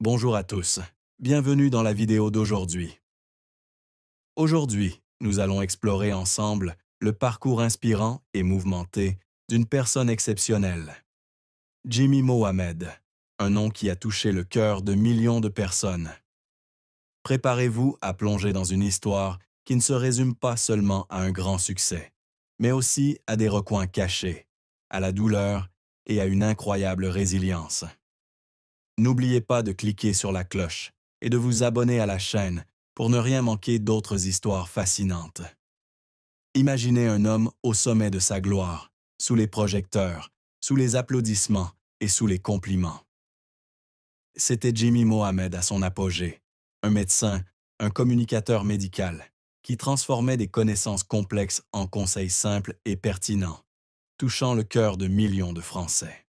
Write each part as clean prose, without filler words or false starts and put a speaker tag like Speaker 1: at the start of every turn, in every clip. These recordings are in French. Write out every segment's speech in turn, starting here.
Speaker 1: Bonjour à tous, bienvenue dans la vidéo d'aujourd'hui. Aujourd'hui, nous allons explorer ensemble le parcours inspirant et mouvementé d'une personne exceptionnelle, Jimmy Mohamed, un nom qui a touché le cœur de millions de personnes. Préparez-vous à plonger dans une histoire qui ne se résume pas seulement à un grand succès, mais aussi à des recoins cachés, à la douleur et à une incroyable résilience. N'oubliez pas de cliquer sur la cloche et de vous abonner à la chaîne pour ne rien manquer d'autres histoires fascinantes. Imaginez un homme au sommet de sa gloire, sous les projecteurs, sous les applaudissements et sous les compliments. C'était Jimmy Mohamed à son apogée, un médecin, un communicateur médical, qui transformait des connaissances complexes en conseils simples et pertinents, touchant le cœur de millions de Français.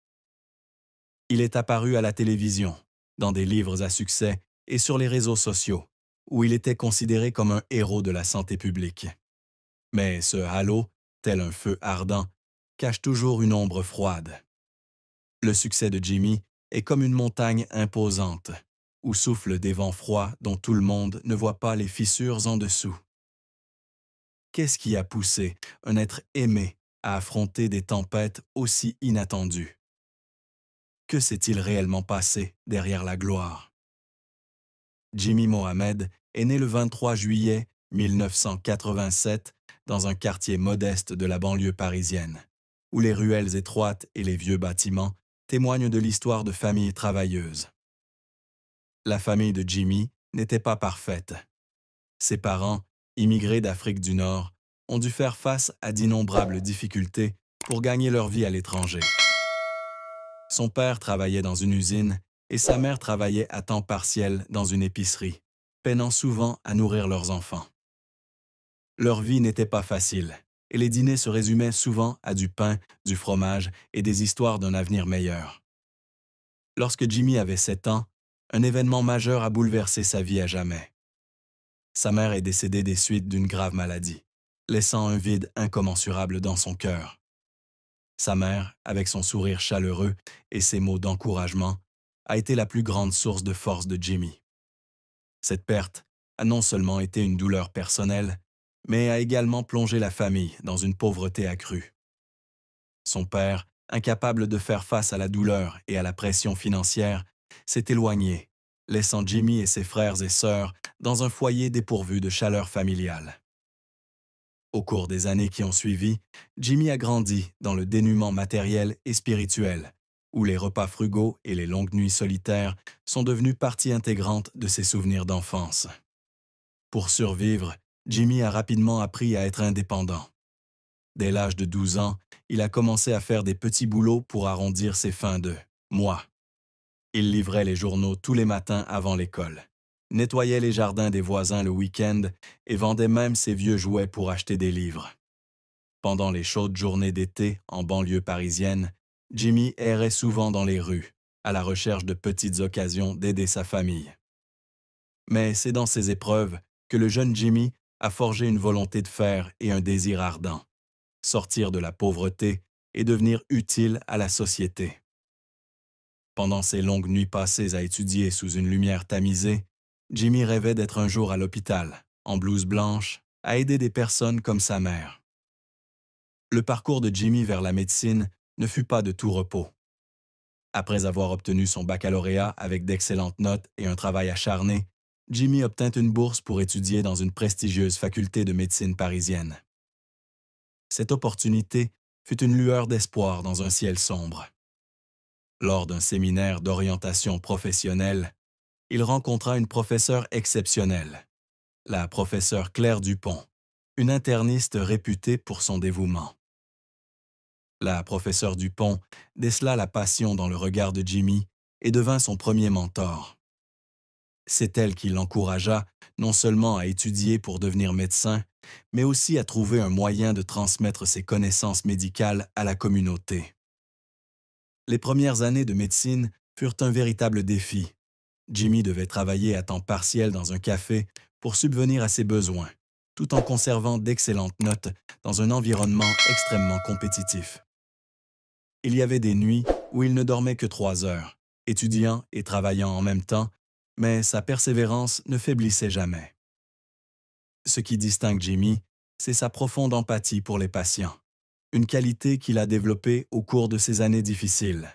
Speaker 1: Il est apparu à la télévision, dans des livres à succès et sur les réseaux sociaux, où il était considéré comme un héros de la santé publique. Mais ce halo, tel un feu ardent, cache toujours une ombre froide. Le succès de Jimmy est comme une montagne imposante, où soufflent des vents froids dont tout le monde ne voit pas les fissures en dessous. Qu'est-ce qui a poussé un être aimé à affronter des tempêtes aussi inattendues? Que s'est-il réellement passé derrière la gloire? Jimmy Mohamed est né le 23 juillet 1987 dans un quartier modeste de la banlieue parisienne, où les ruelles étroites et les vieux bâtiments témoignent de l'histoire de familles travailleuses. La famille de Jimmy n'était pas parfaite. Ses parents, immigrés d'Afrique du Nord, ont dû faire face à d'innombrables difficultés pour gagner leur vie à l'étranger. Son père travaillait dans une usine et sa mère travaillait à temps partiel dans une épicerie, peinant souvent à nourrir leurs enfants. Leur vie n'était pas facile et les dîners se résumaient souvent à du pain, du fromage et des histoires d'un avenir meilleur. Lorsque Jimmy avait 7 ans, un événement majeur a bouleversé sa vie à jamais. Sa mère est décédée des suites d'une grave maladie, laissant un vide incommensurable dans son cœur. Sa mère, avec son sourire chaleureux et ses mots d'encouragement, a été la plus grande source de force de Jimmy. Cette perte a non seulement été une douleur personnelle, mais a également plongé la famille dans une pauvreté accrue. Son père, incapable de faire face à la douleur et à la pression financière, s'est éloigné, laissant Jimmy et ses frères et sœurs dans un foyer dépourvu de chaleur familiale. Au cours des années qui ont suivi, Jimmy a grandi dans le dénuement matériel et spirituel, où les repas frugaux et les longues nuits solitaires sont devenus partie intégrante de ses souvenirs d'enfance. Pour survivre, Jimmy a rapidement appris à être indépendant. Dès l'âge de 12 ans, il a commencé à faire des petits boulots pour arrondir ses fins de mois. Il livrait les journaux tous les matins avant l'école, nettoyait les jardins des voisins le week-end et vendait même ses vieux jouets pour acheter des livres. Pendant les chaudes journées d'été en banlieue parisienne, Jimmy errait souvent dans les rues, à la recherche de petites occasions d'aider sa famille. Mais c'est dans ces épreuves que le jeune Jimmy a forgé une volonté de faire et un désir ardent, sortir de la pauvreté et devenir utile à la société. Pendant ses longues nuits passées à étudier sous une lumière tamisée, Jimmy rêvait d'être un jour à l'hôpital, en blouse blanche, à aider des personnes comme sa mère. Le parcours de Jimmy vers la médecine ne fut pas de tout repos. Après avoir obtenu son baccalauréat avec d'excellentes notes et un travail acharné, Jimmy obtint une bourse pour étudier dans une prestigieuse faculté de médecine parisienne. Cette opportunité fut une lueur d'espoir dans un ciel sombre. Lors d'un séminaire d'orientation professionnelle, il rencontra une professeure exceptionnelle, la professeure Claire Dupont, une interniste réputée pour son dévouement. La professeure Dupont décela la passion dans le regard de Jimmy et devint son premier mentor. C'est elle qui l'encouragea non seulement à étudier pour devenir médecin, mais aussi à trouver un moyen de transmettre ses connaissances médicales à la communauté. Les premières années de médecine furent un véritable défi. Jimmy devait travailler à temps partiel dans un café pour subvenir à ses besoins, tout en conservant d'excellentes notes dans un environnement extrêmement compétitif. Il y avait des nuits où il ne dormait que 3 heures, étudiant et travaillant en même temps mais sa persévérance ne faiblissait jamais. Ce qui distingue Jimmy, c'est sa profonde empathie pour les patients, une qualité qu'il a développée au cours de ses années difficiles.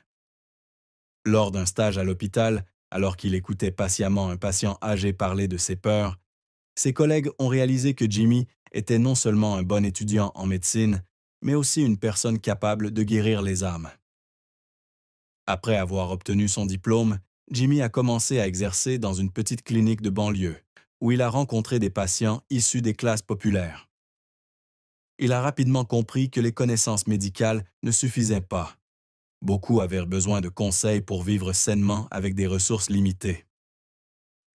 Speaker 1: Lors d'un stage à l'hôpital, alors qu'il écoutait patiemment un patient âgé parler de ses peurs, ses collègues ont réalisé que Jimmy était non seulement un bon étudiant en médecine, mais aussi une personne capable de guérir les âmes. Après avoir obtenu son diplôme, Jimmy a commencé à exercer dans une petite clinique de banlieue, où il a rencontré des patients issus des classes populaires. Il a rapidement compris que les connaissances médicales ne suffisaient pas. Beaucoup avaient besoin de conseils pour vivre sainement avec des ressources limitées.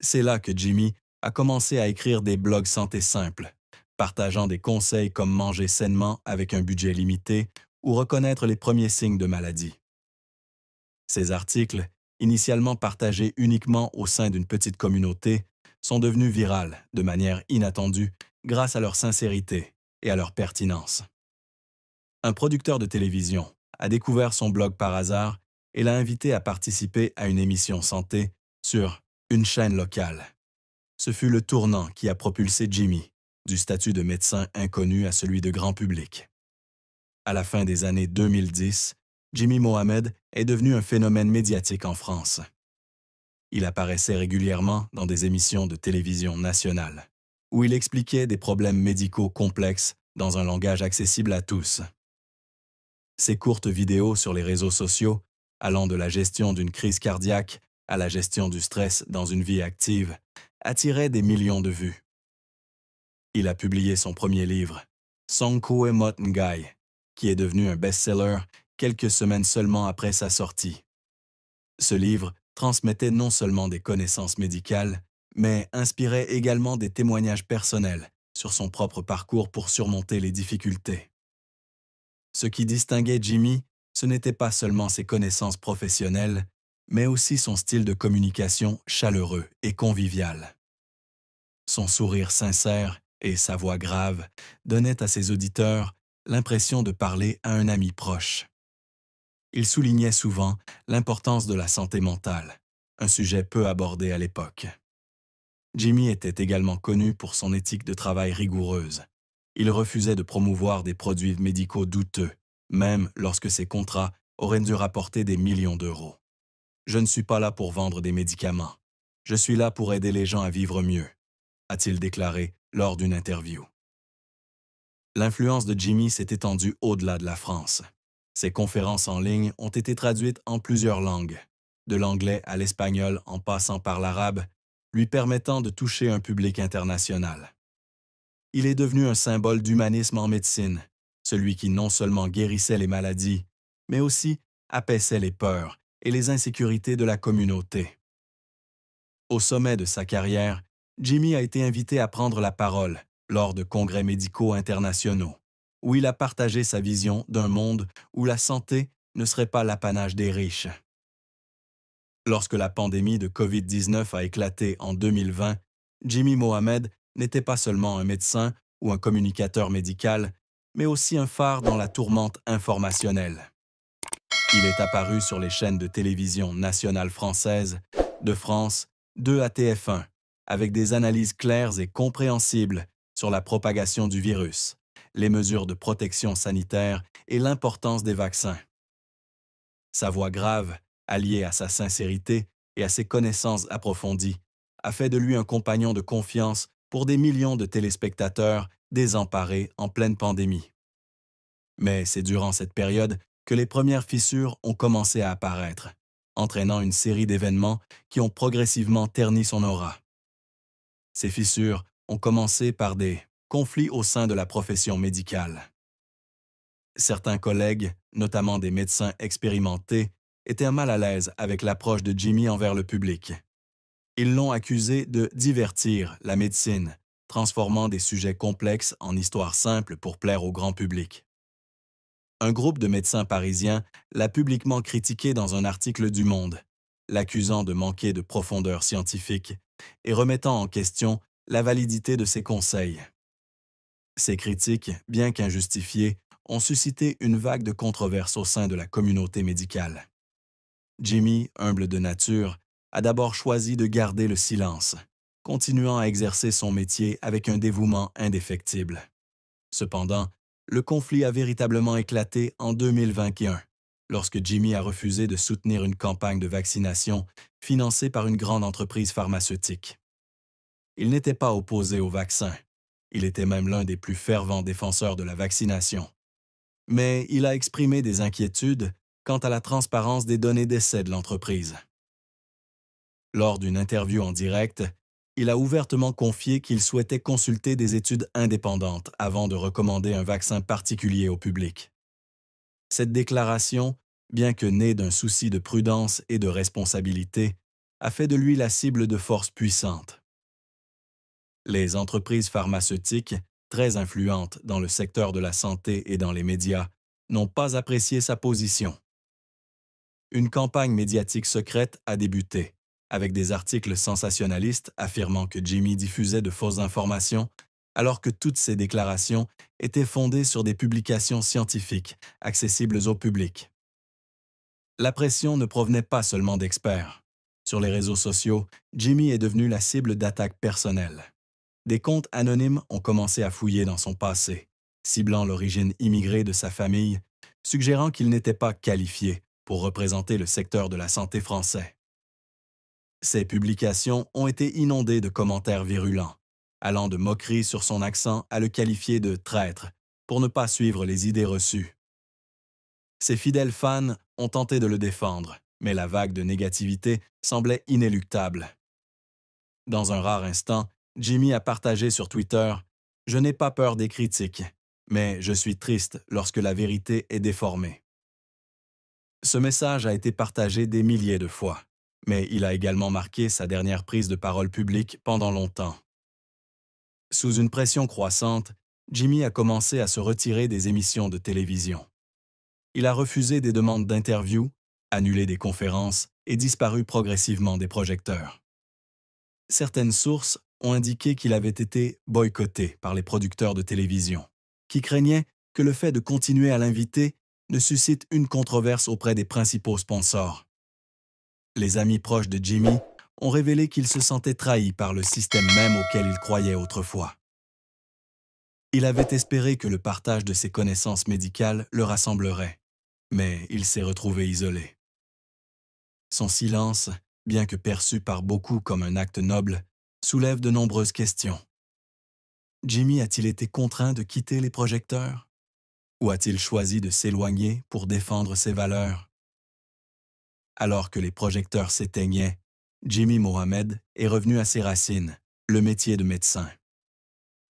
Speaker 1: C'est là que Jimmy a commencé à écrire des blogs santé simples, partageant des conseils comme manger sainement avec un budget limité ou reconnaître les premiers signes de maladie. Ces articles, initialement partagés uniquement au sein d'une petite communauté, sont devenus viraux de manière inattendue grâce à leur sincérité et à leur pertinence. Un producteur de télévision a découvert son blog par hasard et l'a invité à participer à une émission santé sur une chaîne locale. Ce fut le tournant qui a propulsé Jimmy du statut de médecin inconnu à celui de grand public. À la fin des années 2010, Jimmy Mohamed est devenu un phénomène médiatique en France. Il apparaissait régulièrement dans des émissions de télévision nationale, où il expliquait des problèmes médicaux complexes dans un langage accessible à tous. Ses courtes vidéos sur les réseaux sociaux, allant de la gestion d'une crise cardiaque à la gestion du stress dans une vie active, attiraient des millions de vues. Il a publié son premier livre, Sonko Emot Ngai, qui est devenu un best-seller quelques semaines seulement après sa sortie. Ce livre transmettait non seulement des connaissances médicales, mais inspirait également des témoignages personnels sur son propre parcours pour surmonter les difficultés. Ce qui distinguait Jimmy, ce n'était pas seulement ses connaissances professionnelles, mais aussi son style de communication chaleureux et convivial. Son sourire sincère et sa voix grave donnaient à ses auditeurs l'impression de parler à un ami proche. Il soulignait souvent l'importance de la santé mentale, un sujet peu abordé à l'époque. Jimmy était également connu pour son éthique de travail rigoureuse. Il refusait de promouvoir des produits médicaux douteux, même lorsque ses contrats auraient dû rapporter des millions d'euros. « Je ne suis pas là pour vendre des médicaments. Je suis là pour aider les gens à vivre mieux », a-t-il déclaré lors d'une interview. L'influence de Jimmy s'est étendue au-delà de la France. Ses conférences en ligne ont été traduites en plusieurs langues, de l'anglais à l'espagnol en passant par l'arabe, lui permettant de toucher un public international. Il est devenu un symbole d'humanisme en médecine, celui qui non seulement guérissait les maladies, mais aussi apaisait les peurs et les insécurités de la communauté. Au sommet de sa carrière, Jimmy a été invité à prendre la parole lors de congrès médicaux internationaux, où il a partagé sa vision d'un monde où la santé ne serait pas l'apanage des riches. Lorsque la pandémie de COVID-19 a éclaté en 2020, Jimmy Mohamed n'était pas seulement un médecin ou un communicateur médical, mais aussi un phare dans la tourmente informationnelle. Il est apparu sur les chaînes de télévision nationales françaises, de France 2 à TF1, avec des analyses claires et compréhensibles sur la propagation du virus, les mesures de protection sanitaire et l'importance des vaccins. Sa voix grave, alliée à sa sincérité et à ses connaissances approfondies, a fait de lui un compagnon de confiance pour des millions de téléspectateurs désemparés en pleine pandémie. Mais c'est durant cette période que les premières fissures ont commencé à apparaître, entraînant une série d'événements qui ont progressivement terni son aura. Ces fissures ont commencé par des conflits au sein de la profession médicale. Certains collègues, notamment des médecins expérimentés, étaient mal à l'aise avec l'approche de Jimmy envers le public. Ils l'ont accusé de divertir la médecine, transformant des sujets complexes en histoires simples pour plaire au grand public. Un groupe de médecins parisiens l'a publiquement critiqué dans un article du Monde, l'accusant de manquer de profondeur scientifique et remettant en question la validité de ses conseils. Ces critiques, bien qu'injustifiées, ont suscité une vague de controverses au sein de la communauté médicale. Jimmy, humble de nature, a d'abord choisi de garder le silence, continuant à exercer son métier avec un dévouement indéfectible. Cependant, le conflit a véritablement éclaté en 2021, lorsque Jimmy a refusé de soutenir une campagne de vaccination financée par une grande entreprise pharmaceutique. Il n'était pas opposé au vaccin. Il était même l'un des plus fervents défenseurs de la vaccination. Mais il a exprimé des inquiétudes quant à la transparence des données d'essai de l'entreprise. Lors d'une interview en direct, il a ouvertement confié qu'il souhaitait consulter des études indépendantes avant de recommander un vaccin particulier au public. Cette déclaration, bien que née d'un souci de prudence et de responsabilité, a fait de lui la cible de forces puissantes. Les entreprises pharmaceutiques, très influentes dans le secteur de la santé et dans les médias, n'ont pas apprécié sa position. Une campagne médiatique secrète a débuté, avec des articles sensationnalistes affirmant que Jimmy diffusait de fausses informations, alors que toutes ces déclarations étaient fondées sur des publications scientifiques accessibles au public. La pression ne provenait pas seulement d'experts. Sur les réseaux sociaux, Jimmy est devenu la cible d'attaques personnelles. Des comptes anonymes ont commencé à fouiller dans son passé, ciblant l'origine immigrée de sa famille, suggérant qu'il n'était pas qualifié pour représenter le secteur de la santé français. Ces publications ont été inondées de commentaires virulents, allant de moqueries sur son accent à le qualifier de traître pour ne pas suivre les idées reçues. Ses fidèles fans ont tenté de le défendre, mais la vague de négativité semblait inéluctable. Dans un rare instant, Jimmy a partagé sur Twitter « Je n'ai pas peur des critiques, mais je suis triste lorsque la vérité est déformée ». Ce message a été partagé des milliers de fois, mais il a également marqué sa dernière prise de parole publique pendant longtemps. Sous une pression croissante, Jimmy a commencé à se retirer des émissions de télévision. Il a refusé des demandes d'interviews, annulé des conférences et disparu progressivement des projecteurs. Certaines sources ont indiqué qu'il avait été boycotté par les producteurs de télévision, qui craignaient que le fait de continuer à l'inviter ne suscite une controverse auprès des principaux sponsors. Les amis proches de Jimmy ont révélé qu'il se sentait trahi par le système même auquel il croyait autrefois. Il avait espéré que le partage de ses connaissances médicales le rassemblerait, mais il s'est retrouvé isolé. Son silence, bien que perçu par beaucoup comme un acte noble, soulève de nombreuses questions. Jimmy a-t-il été contraint de quitter les projecteurs? Ou a-t-il choisi de s'éloigner pour défendre ses valeurs? Alors que les projecteurs s'éteignaient, Jimmy Mohamed est revenu à ses racines, le métier de médecin.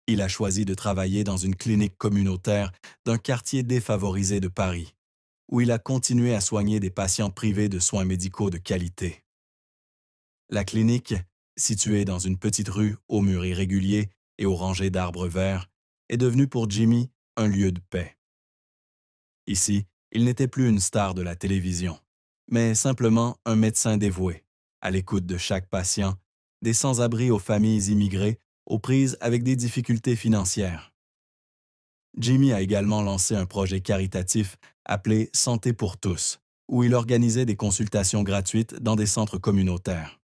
Speaker 1: Il a choisi de travailler dans une clinique communautaire d'un quartier défavorisé de Paris, où il a continué à soigner des patients privés de soins médicaux de qualité. La clinique, située dans une petite rue aux murs irréguliers et aux rangées d'arbres verts, est devenue pour Jimmy un lieu de paix. Ici, il n'était plus une star de la télévision, mais simplement un médecin dévoué, à l'écoute de chaque patient, des sans-abri aux familles immigrées aux prises avec des difficultés financières. Jimmy a également lancé un projet caritatif appelé Santé pour tous, où il organisait des consultations gratuites dans des centres communautaires.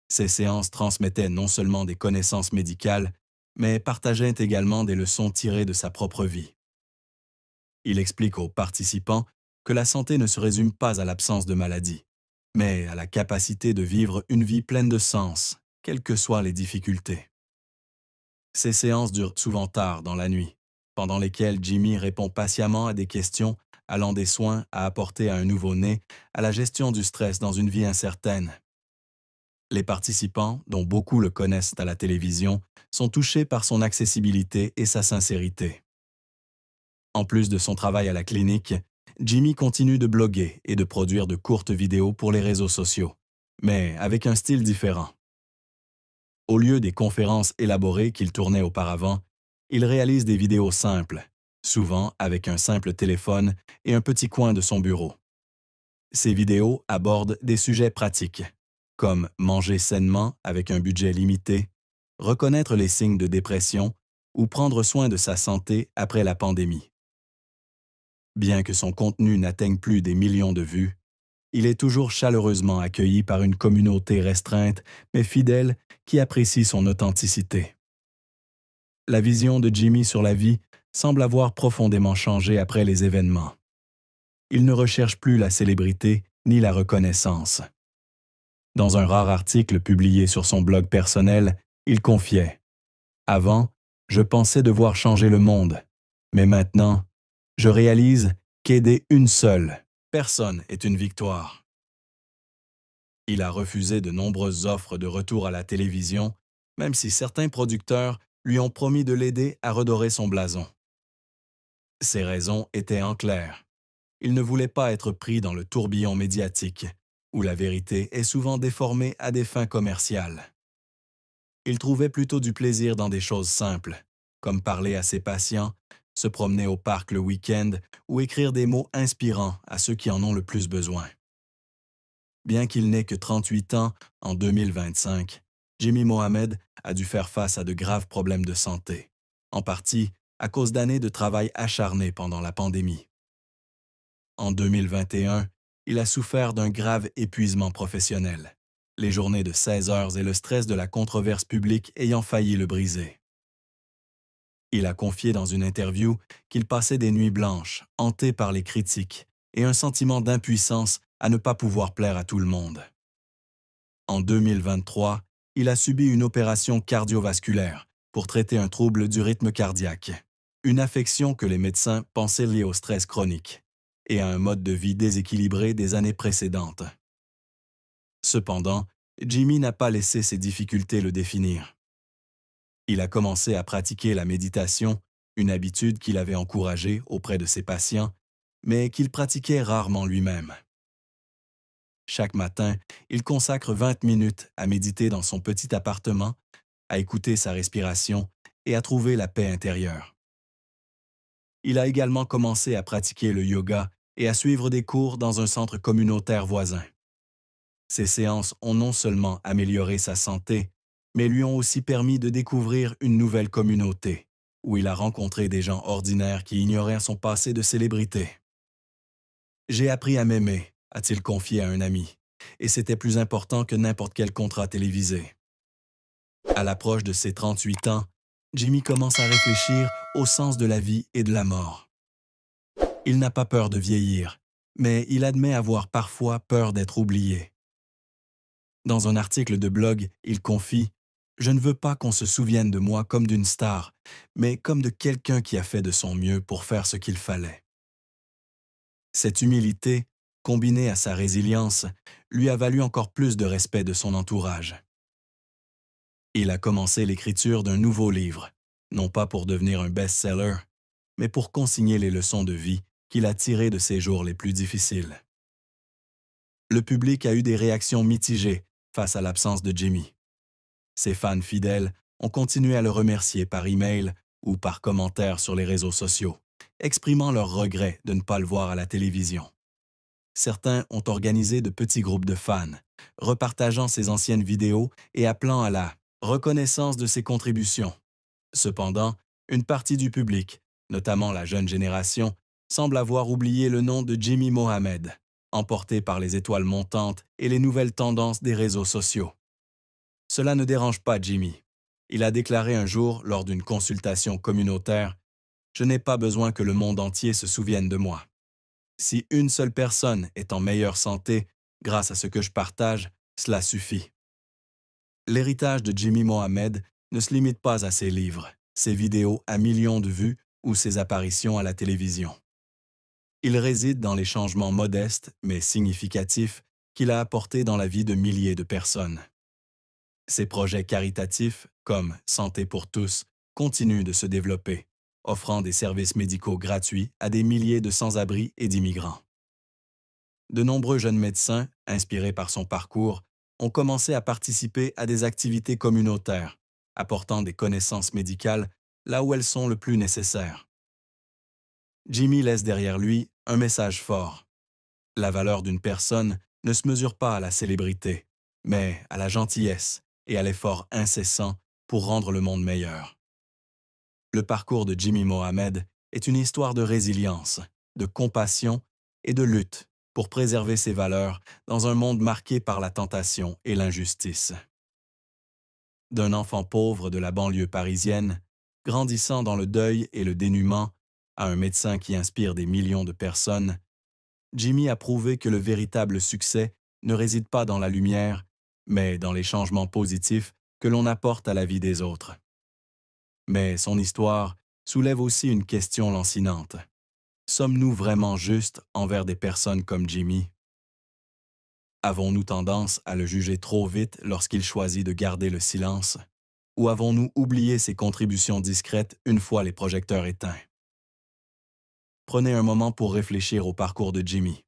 Speaker 1: Ces séances transmettaient non seulement des connaissances médicales, mais partageaient également des leçons tirées de sa propre vie. Il explique aux participants que la santé ne se résume pas à l'absence de maladie, mais à la capacité de vivre une vie pleine de sens, quelles que soient les difficultés. Ces séances durent souvent tard dans la nuit, pendant lesquelles Jimmy répond patiemment à des questions allant des soins à apporter à un nouveau-né à la gestion du stress dans une vie incertaine. Les participants, dont beaucoup le connaissent à la télévision, sont touchés par son accessibilité et sa sincérité. En plus de son travail à la clinique, Jimmy continue de bloguer et de produire de courtes vidéos pour les réseaux sociaux, mais avec un style différent. Au lieu des conférences élaborées qu'il tournait auparavant, il réalise des vidéos simples, souvent avec un simple téléphone et un petit coin de son bureau. Ces vidéos abordent des sujets pratiques, comme manger sainement avec un budget limité, reconnaître les signes de dépression ou prendre soin de sa santé après la pandémie. Bien que son contenu n'atteigne plus des millions de vues, Il est toujours chaleureusement accueilli par une communauté restreinte, mais fidèle, qui apprécie son authenticité. La vision de Jimmy sur la vie semble avoir profondément changé après les événements. Il ne recherche plus la célébrité ni la reconnaissance. Dans un rare article publié sur son blog personnel, il confiait « Avant, je pensais devoir changer le monde, mais maintenant, je réalise qu'aider une seule personne est une victoire. » Il a refusé de nombreuses offres de retour à la télévision, même si certains producteurs lui ont promis de l'aider à redorer son blason. Ses raisons étaient en clair. Il ne voulait pas être pris dans le tourbillon médiatique, où la vérité est souvent déformée à des fins commerciales. Il trouvait plutôt du plaisir dans des choses simples, comme parler à ses patients, se promener au parc le week-end ou écrire des mots inspirants à ceux qui en ont le plus besoin. Bien qu'il n'ait que 38 ans en 2025, Jimmy Mohamed a dû faire face à de graves problèmes de santé, en partie à cause d'années de travail acharné pendant la pandémie. En 2021, il a souffert d'un grave épuisement professionnel, les journées de 16 heures et le stress de la controverse publique ayant failli le briser. Il a confié dans une interview qu'il passait des nuits blanches, hanté par les critiques, et un sentiment d'impuissance à ne pas pouvoir plaire à tout le monde. En 2023, il a subi une opération cardiovasculaire pour traiter un trouble du rythme cardiaque, une affection que les médecins pensaient liée au stress chronique et à un mode de vie déséquilibré des années précédentes. Cependant, Jimmy n'a pas laissé ses difficultés le définir. Il a commencé à pratiquer la méditation, une habitude qu'il avait encouragée auprès de ses patients, mais qu'il pratiquait rarement lui-même. Chaque matin, il consacre 20 minutes à méditer dans son petit appartement, à écouter sa respiration et à trouver la paix intérieure. Il a également commencé à pratiquer le yoga et à suivre des cours dans un centre communautaire voisin. Ces séances ont non seulement amélioré sa santé, mais lui ont aussi permis de découvrir une nouvelle communauté, où il a rencontré des gens ordinaires qui ignoraient son passé de célébrité. « J'ai appris à m'aimer », a-t-il confié à un ami, et c'était plus important que n'importe quel contrat télévisé. À l'approche de ses 38 ans, Jimmy commence à réfléchir au sens de la vie et de la mort. Il n'a pas peur de vieillir, mais il admet avoir parfois peur d'être oublié. Dans un article de blog, il confie « Je ne veux pas qu'on se souvienne de moi comme d'une star, mais comme de quelqu'un qui a fait de son mieux pour faire ce qu'il fallait. » Cette humilité, combinée à sa résilience, lui a valu encore plus de respect de son entourage. Il a commencé l'écriture d'un nouveau livre, non pas pour devenir un best-seller, mais pour consigner les leçons de vie qu'il a tirées de ses jours les plus difficiles. Le public a eu des réactions mitigées face à l'absence de Jimmy. Ses fans fidèles ont continué à le remercier par email ou par commentaires sur les réseaux sociaux, exprimant leur regret de ne pas le voir à la télévision. Certains ont organisé de petits groupes de fans, repartageant ses anciennes vidéos et appelant à la reconnaissance de ses contributions. Cependant, une partie du public, notamment la jeune génération, semble avoir oublié le nom de Jimmy Mohamed, emporté par les étoiles montantes et les nouvelles tendances des réseaux sociaux. Cela ne dérange pas Jimmy. Il a déclaré un jour lors d'une consultation communautaire « Je n'ai pas besoin que le monde entier se souvienne de moi. Si une seule personne est en meilleure santé, grâce à ce que je partage, cela suffit. » L'héritage de Jimmy Mohamed ne se limite pas à ses livres, ses vidéos à millions de vues ou ses apparitions à la télévision. Il réside dans les changements modestes mais significatifs qu'il a apportés dans la vie de milliers de personnes. Ses projets caritatifs, comme Santé pour tous, continuent de se développer, offrant des services médicaux gratuits à des milliers de sans-abri et d'immigrants. De nombreux jeunes médecins, inspirés par son parcours, ont commencé à participer à des activités communautaires, apportant des connaissances médicales là où elles sont le plus nécessaires. Jimmy laisse derrière lui un message fort. La valeur d'une personne ne se mesure pas à la célébrité, mais à la gentillesse et à l'effort incessant pour rendre le monde meilleur. Le parcours de Jimmy Mohamed est une histoire de résilience, de compassion et de lutte pour préserver ses valeurs dans un monde marqué par la tentation et l'injustice. D'un enfant pauvre de la banlieue parisienne, grandissant dans le deuil et le dénuement, à un médecin qui inspire des millions de personnes, Jimmy a prouvé que le véritable succès ne réside pas dans la lumière, mais dans les changements positifs que l'on apporte à la vie des autres. Mais son histoire soulève aussi une question lancinante. Sommes-nous vraiment justes envers des personnes comme Jimmy? Avons-nous tendance à le juger trop vite lorsqu'il choisit de garder le silence? Ou avons-nous oublié ses contributions discrètes une fois les projecteurs éteints? Prenez un moment pour réfléchir au parcours de Jimmy.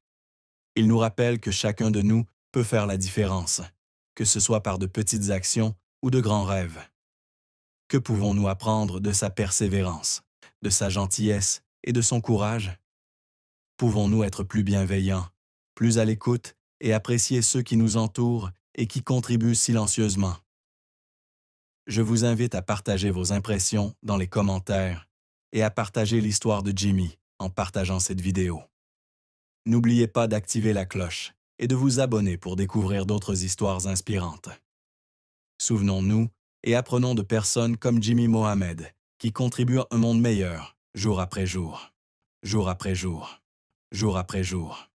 Speaker 1: Il nous rappelle que chacun de nous peut faire la différence, que ce soit par de petites actions ou de grands rêves. Que pouvons-nous apprendre de sa persévérance, de sa gentillesse et de son courage? Pouvons-nous être plus bienveillants, plus à l'écoute et apprécier ceux qui nous entourent et qui contribuent silencieusement? Je vous invite à partager vos impressions dans les commentaires et à partager l'histoire de Jimmy en partageant cette vidéo. N'oubliez pas d'activer la cloche et de vous abonner pour découvrir d'autres histoires inspirantes. Souvenons-nous et apprenons de personnes comme Jimmy Mohamed, qui contribuent à un monde meilleur, jour après jour, jour après jour, jour après jour.